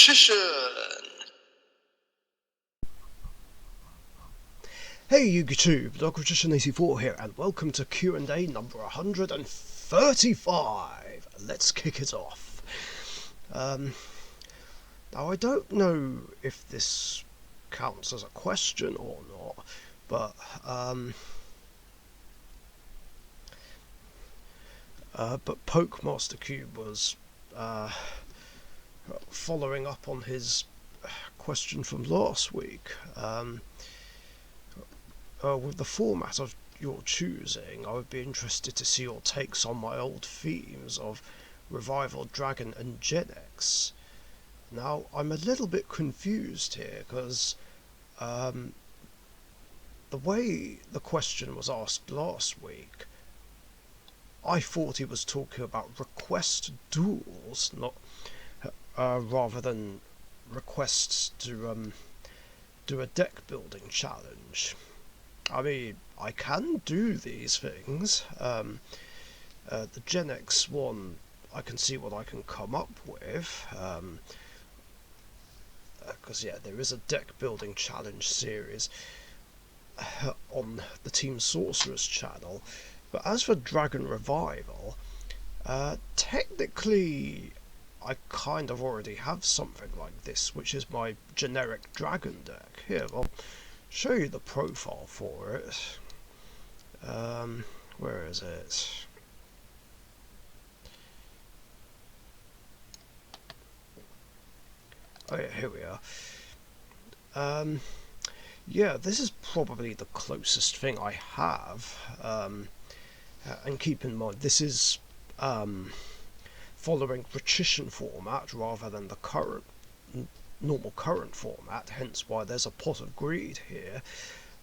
Richician! Hey YouTube, Richician84 here, and welcome to Q&A number 135. Let's kick it off. Now I don't know if this counts as a question or not, but Pokemaster Cube was following up on his question from last week. With the format of your choosing, I would be interested to see your takes on my old themes of Revival, Dragon and Gen X. Now, I'm a little bit confused here, because the way the question was asked last week, I thought he was talking about request duels, not rather than requests to do a deck building challenge. I mean, I can do these things. The Gen X one, I can see what I can come up with. Because, yeah, there is a deck building challenge series on the Team Sorcerers channel. But as for Dragon Revival, technically, I kind of already have something like this, which is my generic dragon deck. Here, I'll show you the profile for it. Where is it? Oh yeah, here we are. Yeah, this is probably the closest thing I have. And keep in mind, this is following Richician format rather than the normal current format, hence why there's a pot of greed here.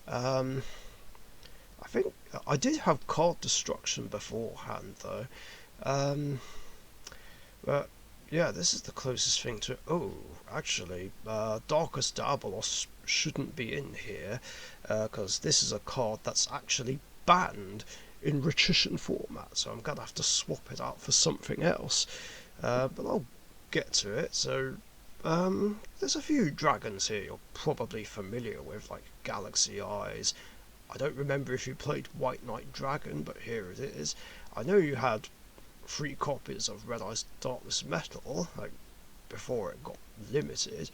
I think I did have card destruction beforehand though, but yeah, this is the closest thing to. Oh, actually, Darkest Dabalos shouldn't be in here, because this is a card that's actually banned in Richician format, so I'm gonna have to swap it out for something else, but I'll get to it. So there's a few dragons here you're probably familiar with, like Galaxy Eyes. I don't remember if you played White Knight Dragon, but here it is. I know you had 3 copies of Red Eyes Darkness Metal, like, before it got limited.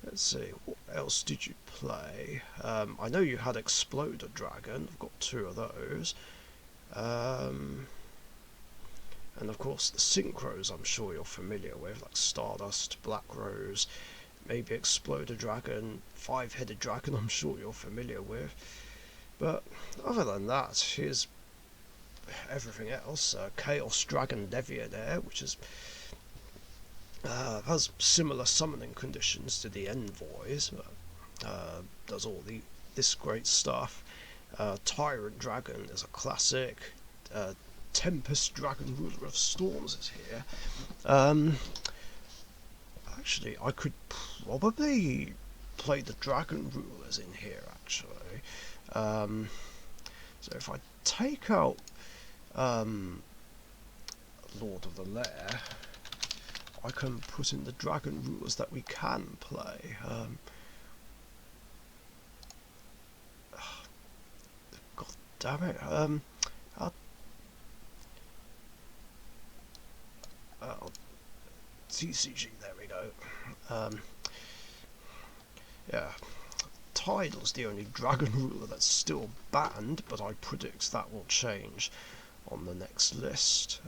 Let's see, what else did you play? I know you had Exploder Dragon, I've got 2 of those. And of course the synchros I'm sure you're familiar with, like Stardust, Black Rose, maybe Exploder Dragon, 5-headed dragon I'm sure you're familiar with. But other than that, here's everything else. Chaos Dragon Devianair, which is has similar summoning conditions to the Envoys, does all this great stuff. Tyrant Dragon is a classic. Tempest Dragon, Ruler of Storms, is here. Actually, I could probably play the Dragon Rulers in here, actually. So if I take out Lord of the Lair, I can put in the Dragon Rulers that we can play. God damn it. TCG, there we go. Yeah, Tidal's the only Dragon Ruler that's still banned, but I predict that will change on the next list.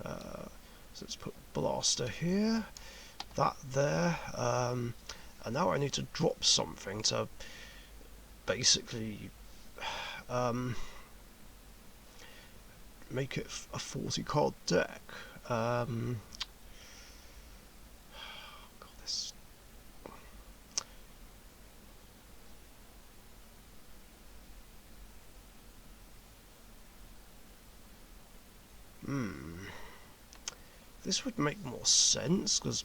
So let's put Blaster here, that there, and now I need to drop something to basically make it a 40 card deck. This would make more sense, because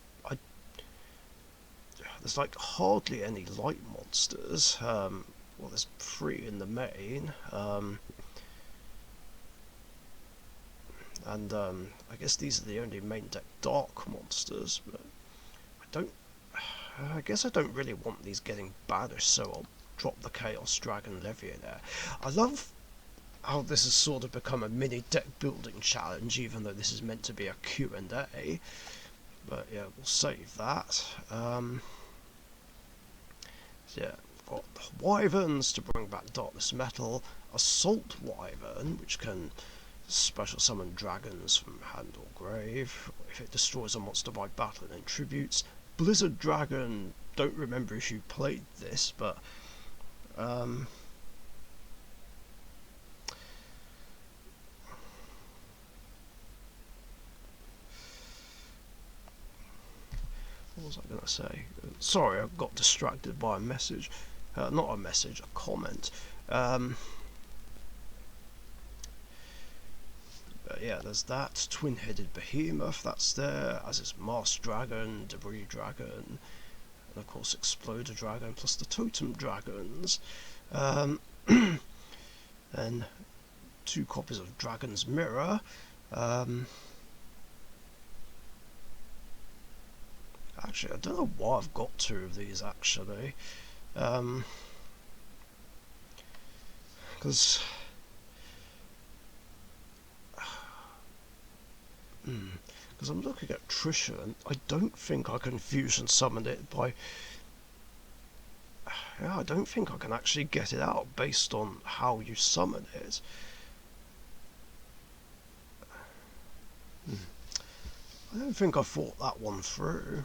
there's like hardly any light monsters. Well, there's 3 in the main. And I guess these are the only main deck dark monsters, but I guess I don't really want these getting banished, so I'll drop the Chaos Dragon Levier there. I love how this has sort of become a mini deck building challenge, even though this is meant to be a Q&A. But yeah, we'll save that. So yeah, we've got Wyverns to bring back Darkness Metal, Assault Wyvern, which can special summon dragons from hand or grave if it destroys a monster by battle and tributes. Blizzard Dragon, don't remember if you played this, but what was I going to say? Sorry, I got distracted by a message. Not a message, a comment. Yeah, there's that. Twin-headed Behemoth, that's there. As is Mast Dragon, Debris Dragon, and of course Exploder Dragon, plus the Totem Dragons. Then 2 copies of Dragon's Mirror. Actually, I don't know why I've got 2 of these, actually. Because I'm looking at Richician, and I don't think I can fusion summon it by... Yeah, I don't think I can actually get it out based on how you summon it. I don't think I thought that one through.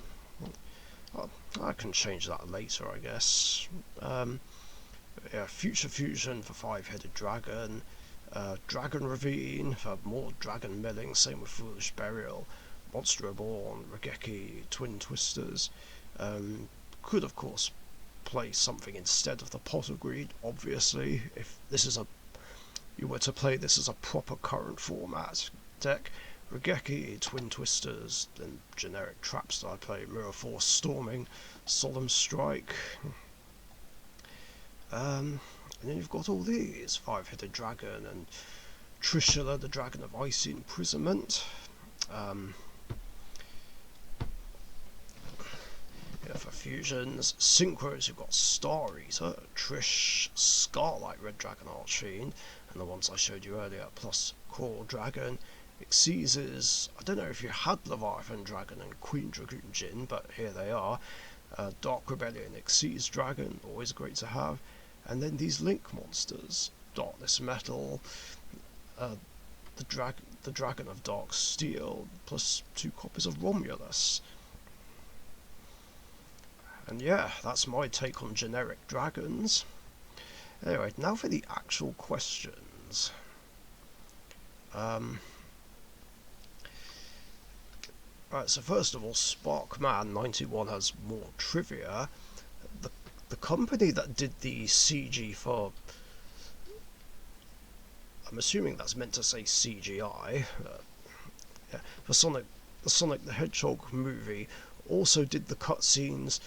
I can change that later, I guess. Yeah, Future Fusion for 5-headed dragon. Dragon Ravine for more dragon milling, same with Foolish Burial. Monster Reborn, Regeki, Twin Twisters. Could of course play something instead of the Pot of Greed, obviously, if this is you were to play this as a proper current format deck. Regeki, Twin Twisters, then generic traps that I play, Mirror Force, Storming, Solemn Strike. And then you've got all these, 5-headed dragon and Trishula, the Dragon of Icy Imprisonment. Yeah, for fusions, synchros, you've got Star Eater, Trish, Scarlight Red Dragon Archfiend, and the ones I showed you earlier, plus Coral Dragon. Xyzes, I don't know if you had Leviathan Dragon and Queen Dragoon Jin, but here they are. Dark Rebellion, Xyz Dragon, always great to have. And then these link monsters, Darkness Metal, the Dragon of Dark Steel, plus 2 copies of Romulus. And yeah, that's my take on generic dragons. Anyway, now for the actual questions. Right, so first of all, Sparkman91 has more trivia. The company that did the CG for... I'm assuming that's meant to say CGI. Yeah, for the Sonic the Hedgehog movie, also did the cutscenes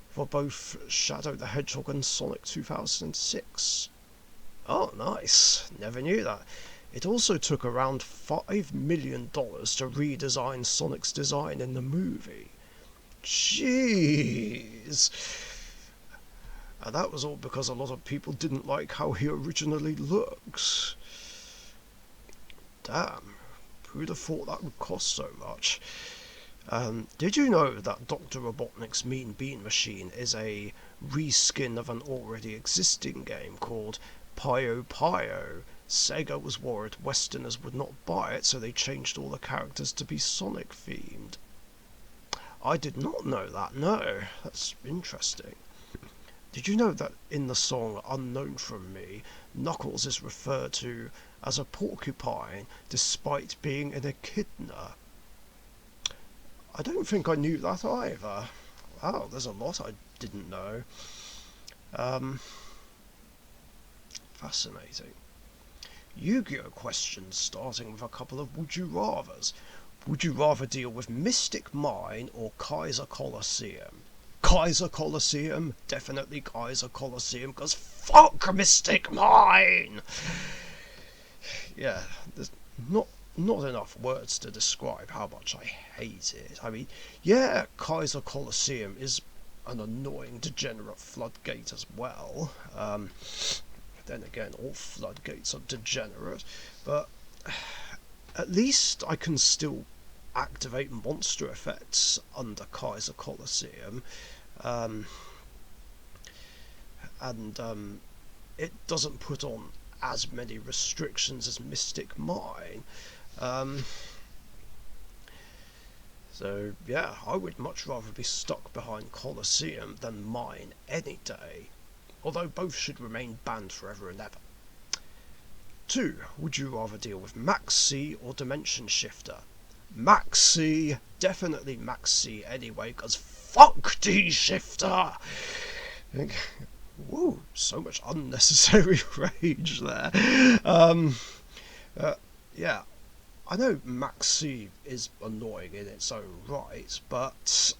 for both Shadow the Hedgehog and Sonic 2006. Oh, nice. Never knew that. It also took around $5 million to redesign Sonic's design in the movie. Jeez! And that was all because a lot of people didn't like how he originally looks. Damn, who'd have thought that would cost so much? Did you know that Dr. Robotnik's Mean Bean Machine is a reskin of an already existing game called Puyo Puyo? Sega was worried Westerners would not buy it, so they changed all the characters to be Sonic themed. I did not know that, no. That's interesting. Did you know that in the song Unknown From Me, Knuckles is referred to as a porcupine despite being an echidna? I don't think I knew that either. Wow, there's a lot I didn't know. Fascinating. Yu-Gi-Oh! Questions starting with a couple of Would You Rathers. Would you rather deal with Mystic Mine or Kaiser Coliseum? Kaiser Coliseum, definitely Kaiser Coliseum, because fuck Mystic Mine! Yeah, there's not not enough words to describe how much I hate it. I mean, yeah, Kaiser Colosseum is an annoying degenerate floodgate as well. Then again, all floodgates are degenerate, but at least I can still activate monster effects under Kaiser Colosseum, um, and it doesn't put on as many restrictions as Mystic Mine. Um, so yeah, I would much rather be stuck behind Colosseum than Mine any day, although both should remain banned forever and ever. 2. Would you rather deal with Max C or Dimension Shifter? Max C, definitely Max C anyway, because fuck D-Shifter! Woo, so much unnecessary rage there. Um, yeah, I know Max C is annoying in its own right, but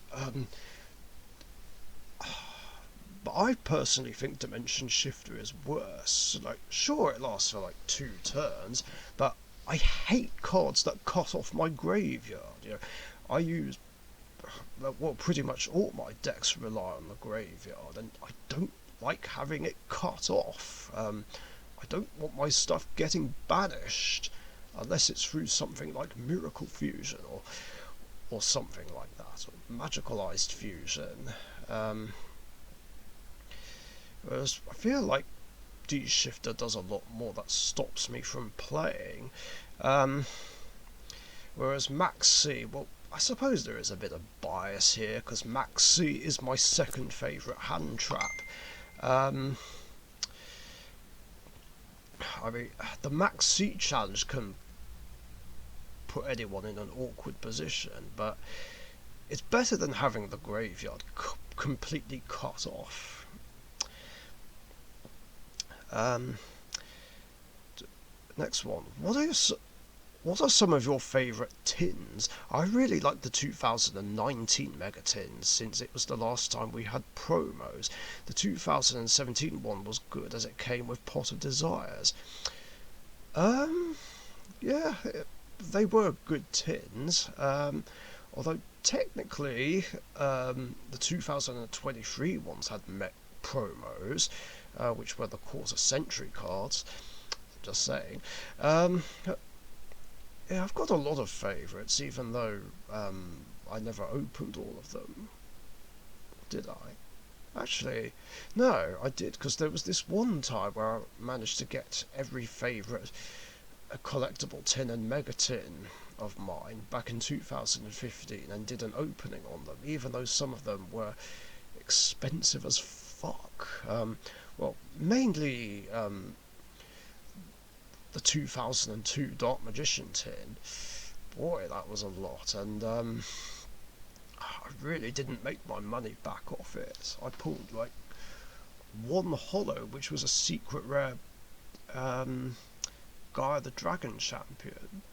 I personally think Dimension Shifter is worse. Like, sure, it lasts for like 2 turns, but I hate cards that cut off my graveyard. You know, I use, well, pretty much all my decks rely on the graveyard, and I don't like having it cut off. I don't want my stuff getting banished, unless it's through something like Miracle Fusion or something like that, or Magicalized Fusion. Whereas I feel like D-Shifter does a lot more that stops me from playing. Whereas Max C, well, I suppose there is a bit of bias here, because Max C is my second favourite hand trap. I mean, the Max C challenge can put anyone in an awkward position, but it's better than having the graveyard completely cut off. Next one. What are some of your favourite tins? I really like the 2019 Mega Tins, since it was the last time we had promos. The 2017 one was good, as it came with Pot of Desires. Yeah, they were good tins. Although technically, the 2023 ones had promos, which were the Quarter Century cards. Just saying. Yeah, I've got a lot of favourites, even though I never opened all of them. Did I? Actually, no, I did, because there was this one time where I managed to get every favourite collectible tin and mega tin of mine back in 2015 and did an opening on them, even though some of them were expensive as fuck. Well, mainly the 2002 Dark Magician tin. Boy, that was a lot, and I really didn't make my money back off it. I pulled like one holo, which was a secret rare Gaia the Dragon Champion.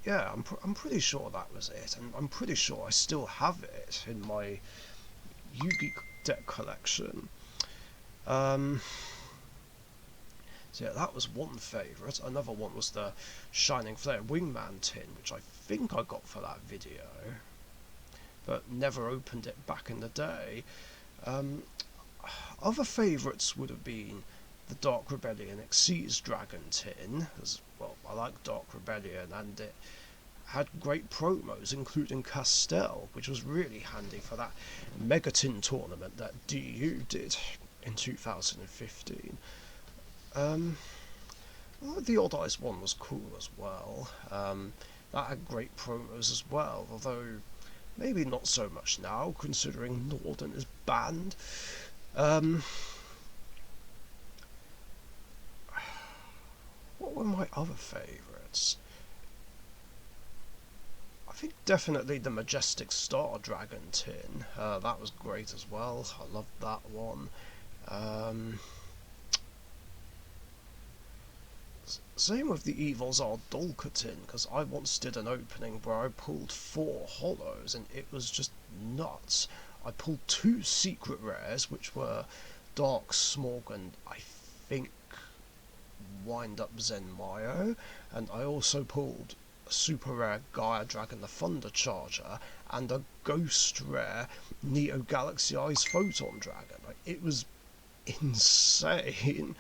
Yeah, I'm pretty sure that was it, and I'm pretty sure I still have it in my Yugi deck collection. So yeah, that was one favourite. Another one was the Shining Flare Wingman tin, which I think I got for that video, but never opened it back in the day. Other favourites would have been the Dark Rebellion Xyz Dragon tin, as well, I like Dark Rebellion, and it had great promos, including Castell, which was really handy for that Mega Tin tournament that DU did in 2015. Well, the Odd Eyes one was cool as well. That had great promos as well, although maybe not so much now, considering Norden is banned. What were my other favourites? I think definitely the Majestic Star Dragon tin. That was great as well. I loved that one. Same with the Evil Tsar Dolka tin, because I once did an opening where I pulled 4 holos, and it was just nuts. I pulled 2 secret rares, which were Dark Smog and I think wind up Zenmaio, and I also pulled a super rare Gaia Dragon the Thunder Charger and a ghost rare Neo Galaxy Eyes Photon Dragon. Like, it was insane.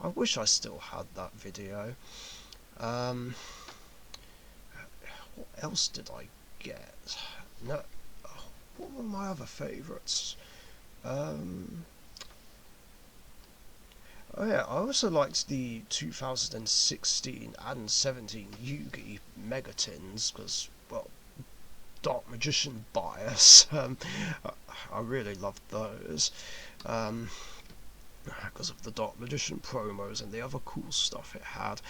I wish I still had that video. What else did I get? No, what were my other favourites? Oh yeah, I also liked the 2016 and 17 Yugi Megatins because, well, Dark Magician bias. I really loved those because of the Dark Magician promos and the other cool stuff it had.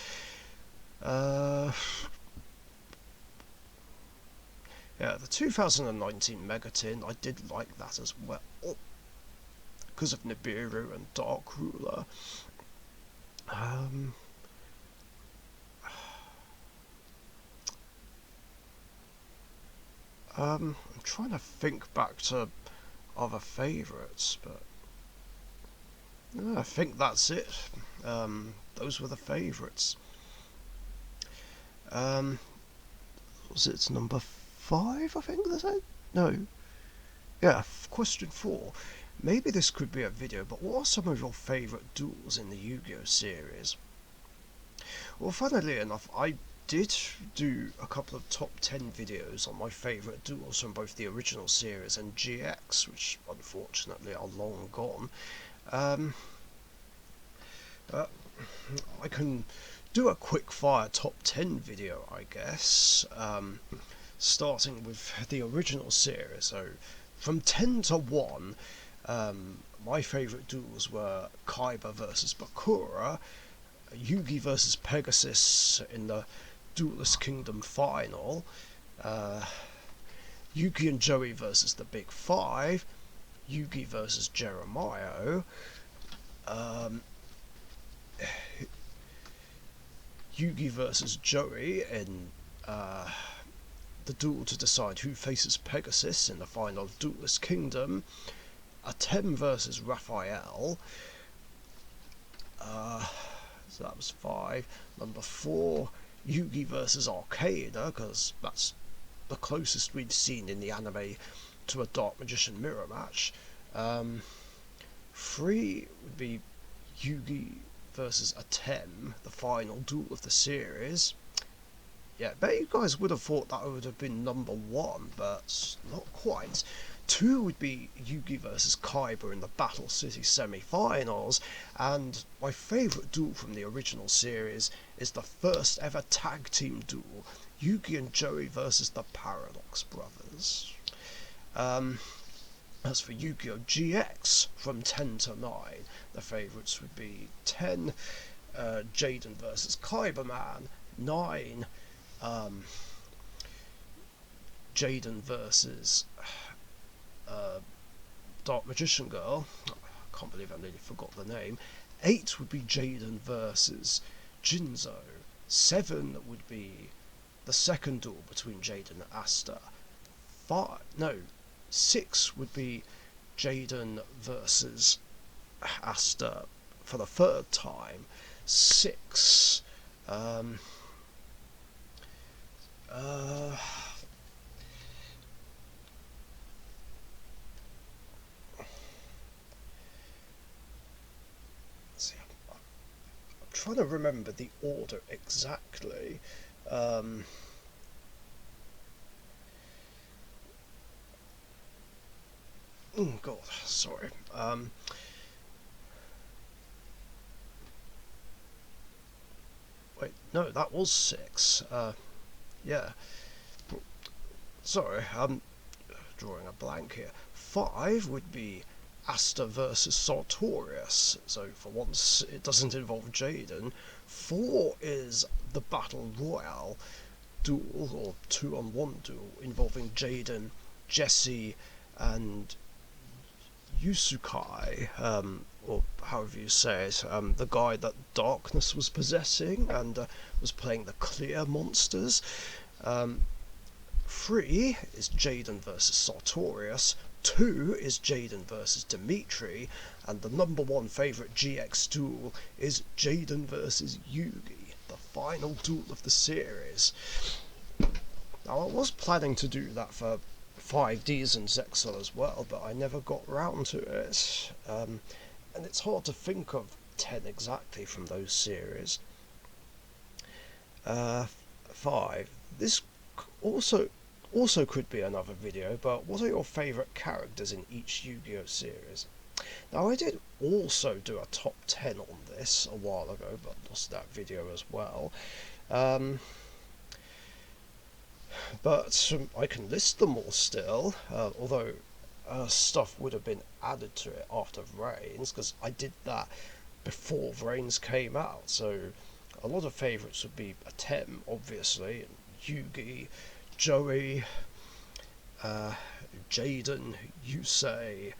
Yeah, the 2019 Megatin, I did like that as well because of Nibiru and Dark Ruler. I'm trying to think back to other favourites, but I think that's it. Those were the favourites. Was it number 5, I think, that's it? No. Yeah, question 4. Maybe this could be a video, but what are some of your favourite duels in the Yu-Gi-Oh series? Well, funnily enough, I did do a couple of top 10 videos on my favourite duels from both the original series and GX, which unfortunately are long gone. I can do a quick fire top 10 video, I guess, starting with the original series. So from 10 to 1, my favourite duels were Kaiba versus Bakura, Yugi versus Pegasus in the Duelist Kingdom final, Yugi and Joey versus the Big Five, Yugi versus Jeremiah, Yugi versus Joey in the duel to decide who faces Pegasus in the final of Duelist Kingdom, Atem versus Raphael, so that was 5. Number 4, Yugi versus Arcada, because that's the closest we've seen in the anime to a Dark Magician mirror match. 3 would be Yugi versus Atem, the final duel of the series. Yeah, I bet you guys would have thought that would have been number 1, but not quite. 2 would be Yugi versus Kaiba in the Battle City semi-finals, and my favourite duel from the original series is the first ever tag team duel, Yugi and Joey versus the Paradox Brothers. As for Yu-Gi-Oh! GX, from 10 to 9, the favourites would be 10, Jaden versus Kyberman, 9, Jaden versus Dark Magician Girl, I can't believe I nearly forgot the name, 8 would be Jaden versus Jinzo, 7 would be the second duel between Jaden and Asta, 6 would be Jaden versus Asta for the third time. 6. See, I'm trying to remember the order exactly. Oh God, sorry. Wait, no, that was 6. Yeah. Sorry, I'm drawing a blank here. 5 would be Asta versus Sartorius, so for once it doesn't involve Jaden. 4 is the Battle Royale duel, or 2-on-1 duel, involving Jaden, Jesse, and Yusukai, or however you say it, the guy that Darkness was possessing and was playing the Clear monsters. 3 is Jaden versus Sartorius. 2 is Jaden versus Dimitri, and the number 1 favourite GX duel is Jaden versus Yugi, the final duel of the series. Now, I was planning to do that for 5Ds and Zexel as well, but I never got round to it. And it's hard to think of 10 exactly from those series. 5. This also could be another video, but what are your favourite characters in each Yu-Gi-Oh series? Now, I did also do a top 10 on this a while ago, but lost that video as well. But I can list them all still, although stuff would have been added to it after Vrains, because I did that before Vrains came out, so a lot of favourites would be Atem, obviously, and Yugi, Joey, Jaden, Yusei,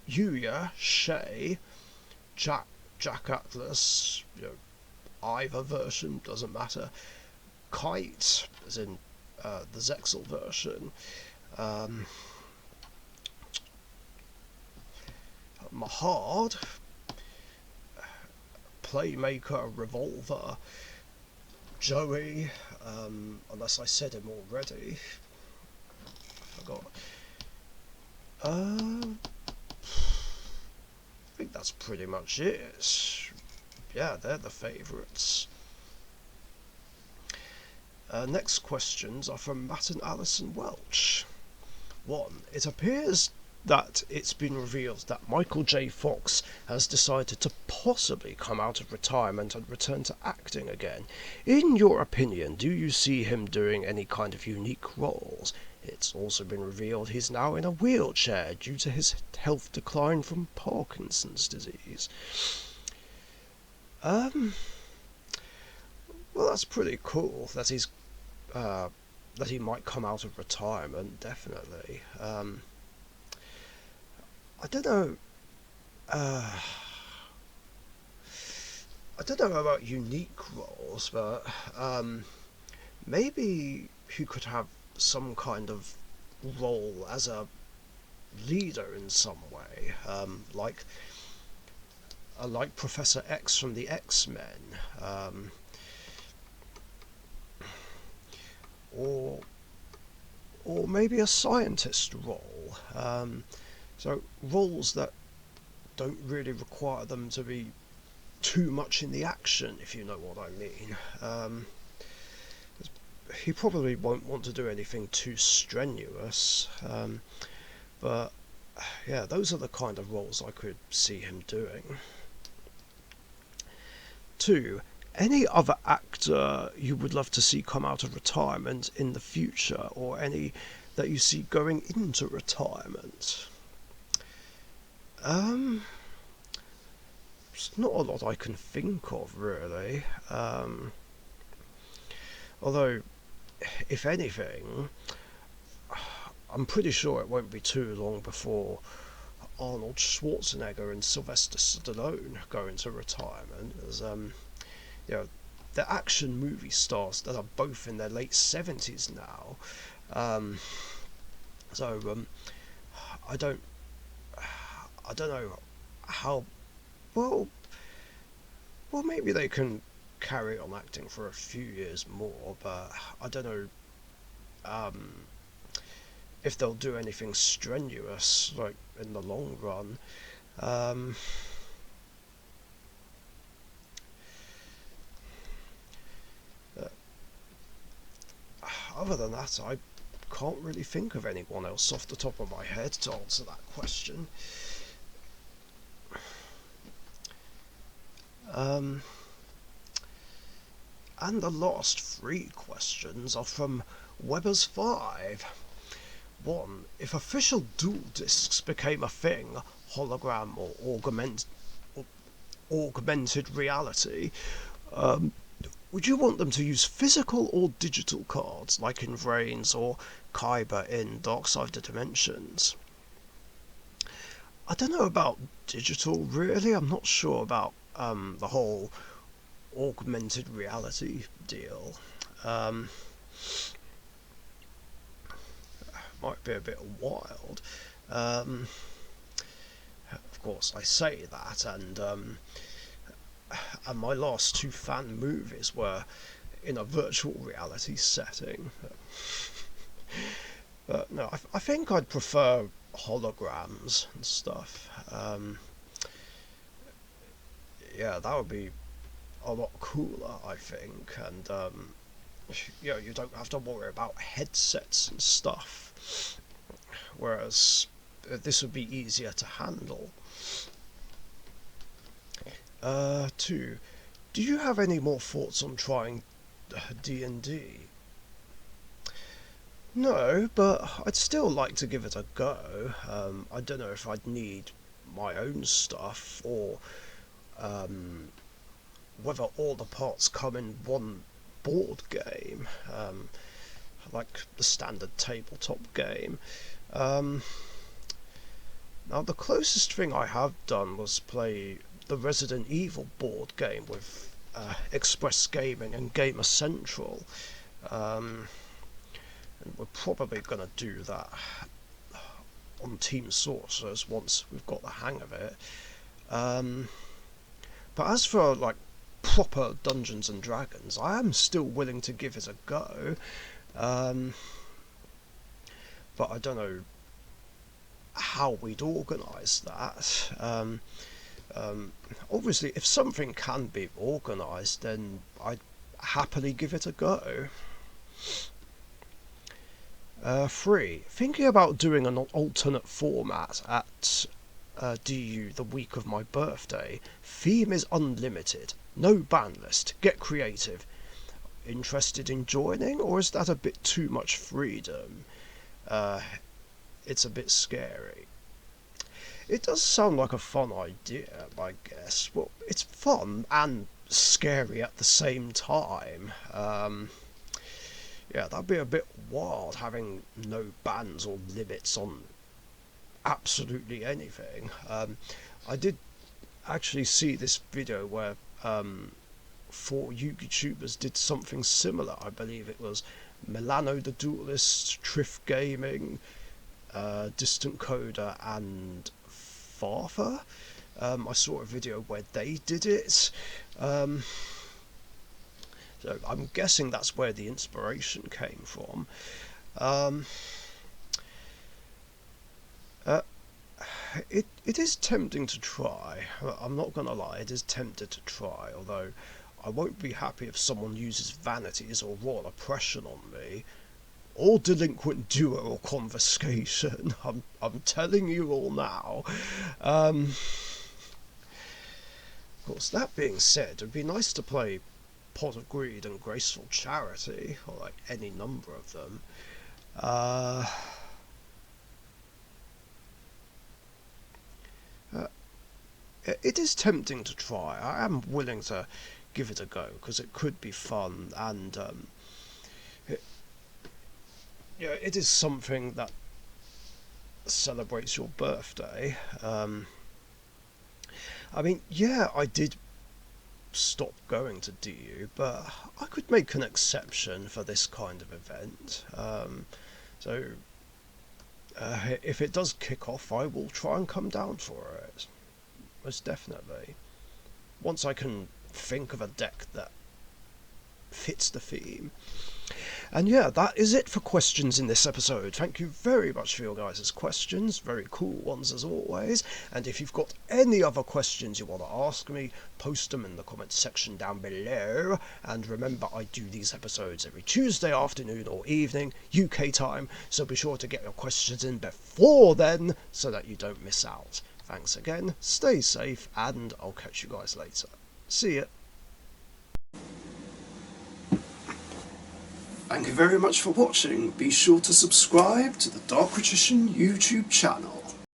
Yuya, Shay, Jack Atlas, either version, doesn't matter, Kite, as in the Zexel version, Mahard, Playmaker, Revolver, Joey, unless I said him already, I forgot. I think that's pretty much it. Yeah, they're the favourites. Next questions are from Matt and Alison Welch. 1. It appears that it's been revealed that Michael J. Fox has decided to possibly come out of retirement and return to acting again. In your opinion, do you see him doing any kind of unique roles? It's also been revealed he's now in a wheelchair due to his health decline from Parkinson's disease. Well, that's pretty cool that he's that he might come out of retirement, definitely. I don't know. I don't know about unique roles, but maybe he could have some kind of role as a leader in some way, like Professor X from the X-Men, or maybe a scientist role. So roles that don't really require them to be too much in the action, if you know what I mean. He probably won't want to do anything too strenuous, but yeah, those are the kind of roles I could see him doing. 2. Any other actor you would love to see come out of retirement in the future, or any that you see going into retirement? There's not a lot I can think of, really. Although, if anything, I'm pretty sure it won't be too long before Arnold Schwarzenegger and Sylvester Stallone go into retirement, as they're action movie stars that are both in their late 70s now. So I don't know how well maybe they can carry on acting for a few years more, but I don't know if they'll do anything strenuous like in the long run. Other than that, I can't really think of anyone else off the top of my head to answer that question. And the last 3 questions are from Weber's 5. 1. If official dual discs became a thing, hologram or augmented reality, would you want them to use physical or digital cards, like in Vrains or Kyber in Darkside of Dimensions? I don't know about digital, really. I'm not sure about the whole augmented reality deal. might be a bit wild. Um, of course, I say that, and my last two fan movies were in a virtual reality setting. But no, I think I'd prefer holograms and stuff. Yeah, that would be a lot cooler, I think, and you don't have to worry about headsets and stuff. Whereas this would be easier to handle. Two, do you have any more thoughts on trying D&D? No, but I'd still like to give it a go. I don't know if I'd need my own stuff or um, whether all the parts come in one board game, like the standard tabletop game. Um, Now, the closest thing I have done was play the Resident Evil board game with Express Gaming and Gamer Central. And we're probably going to do that on Team Sorcerers once we've got the hang of it. But as for like proper Dungeons and Dragons, I am still willing to give it a go. But I don't know how we'd organise that. Obviously, if something can be organised, then I'd happily give it a go. 3. Thinking about doing an alternate format at DU the week of my birthday. Theme is unlimited. No ban list. Get creative. Interested in joining, or is that a bit too much freedom? It's a bit scary. It does sound like a fun idea, I guess. Well, it's fun and scary at the same time. Yeah, that'd be a bit wild, having no bans or limits on absolutely anything. I did actually see this video where 4 YouTubers did something similar. I believe it was Milano the Duelist, Triff Gaming, Distant Coder, and Farther. I saw a video where they did it. So I'm guessing that's where the inspiration came from. It is tempting to try. I'm not gonna lie, it is tempted to try, although I won't be happy if someone uses vanities or royal oppression on me, or delinquent duo or confiscation. I'm telling you all now. Of course, that being said, it'd be nice to play Pot of Greed and Graceful Charity, or like any number of them. It is tempting to try. I am willing to give it a go because it could be fun, and it is something that celebrates your birthday. I mean, yeah, I did stop going to DU, but I could make an exception for this kind of event. So if it does kick off, I will try and come down for it. Most definitely. Once I can think of a deck that fits the theme. And yeah, that is it for questions in this episode. Thank you very much for your guys' questions. Very cool ones as always. And if you've got any other questions you want to ask me, post them in the comments section down below. And remember, I do these episodes every Tuesday afternoon or evening, UK time, so be sure to get your questions in before then so that you don't miss out. Thanks again, stay safe, and I'll catch you guys later. See ya. Thank you very much for watching. Be sure to subscribe to the Richician YouTube channel.